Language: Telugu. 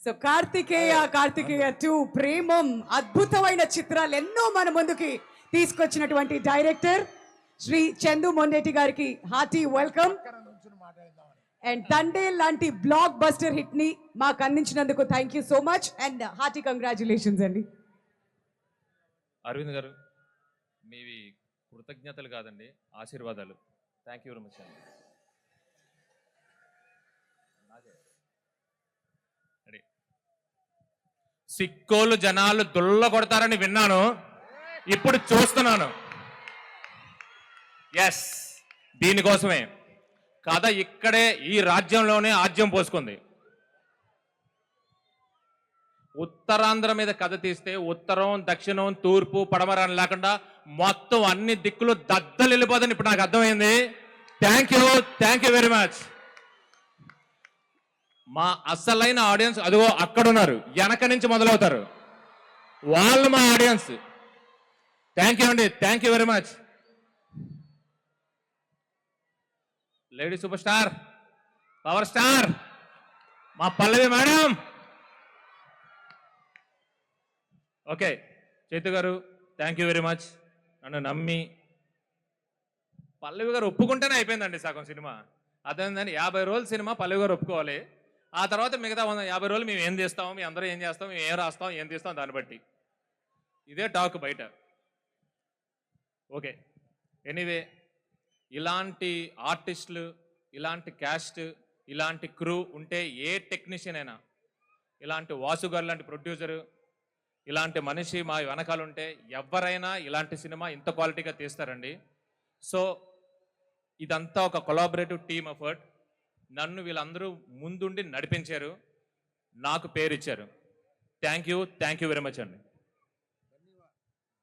సో కార్తికేయ 2 ప్రేమం అద్భుతమైన చిత్రాలు ఎన్నో మన ముందుకి తీసుకొచ్చినటువంటి డైరెక్టర్ శ్రీ చందు మొండేటి గారికి హార్టీ వెల్కమ్. అండ్ తండే లాంటి బ్లాక్ బస్టర్ హిట్ ని మాకు అందించినందుకు thank you so much and hearty congratulations అండి. అరవింద్ గారు, మీవి కృతజ్ఞతలు కాదండి, ఆశీర్వాదాలు. థ్యాంక్ యూ వెరీ మచ్ అండి. సిక్కోలు జనాలు దుల్ల కొడతారని విన్నాను, ఇప్పుడు చూస్తున్నాను. ఎస్, దీనికోసమే కథ ఇక్కడే ఈ రాజ్యంలోనే ఆజ్యం పోసుకుంది. ఉత్తరాంధ్ర మీద కథ తీస్తే ఉత్తరం, దక్షిణం, తూర్పు, పడమర అని లేకుండా మొత్తం అన్ని దిక్కులు దద్దలు వెళ్ళిపోదని ఇప్పుడు నాకు అర్థమైంది. Thank you very much. మా అసలైన ఆడియన్స్ అదిగో అక్కడున్నారు, వెనక నుంచి మొదలవుతారు, వాళ్ళు మా ఆడియన్స్. థ్యాంక్ యూ అండి, thank you very much. Lady super star, power star మా పల్లవి మేడం. ఓకే చైతు గారు, థ్యాంక్ యూ వెరీ మచ్. నన్ను నమ్మి పల్లవి గారు ఒప్పుకుంటేనే అయిపోయిందండి సగం సినిమా. అదేందని 50 రోజుల సినిమా పల్లవి గారు ఒప్పుకోవాలి, ఆ తర్వాత మిగతా 50 రోజులు మేము ఏం తీస్తాం, మేము అందరూ ఏం చేస్తాం, మేము ఏం రాస్తాం, ఏం తీస్తాం, దాన్ని బట్టి ఇదే టాక్ బయట. ఓకే, ఎనీవే, ఇలాంటి ఆర్టిస్టులు, ఇలాంటి క్యాస్ట్, ఇలాంటి క్రూ ఉంటే ఏ టెక్నీషియన్ అయినా, ఇలాంటి వాసు గారు లాంటి ప్రొడ్యూసరు, ఇలాంటి మనిషి మా వెనకాల ఉంటే ఎవరైనా ఇలాంటి సినిమా ఇంత క్వాలిటీగా తీస్తారండి. సో ఇదంతా ఒక కొలాబరేటివ్ టీమ్ ఎఫర్ట్. నన్ను వీళ్ళందరూ ముందుండి నడిపించారు, నాకు పేరు ఇచ్చారు. థ్యాంక్ యూ వెరీ మచ్ అండి.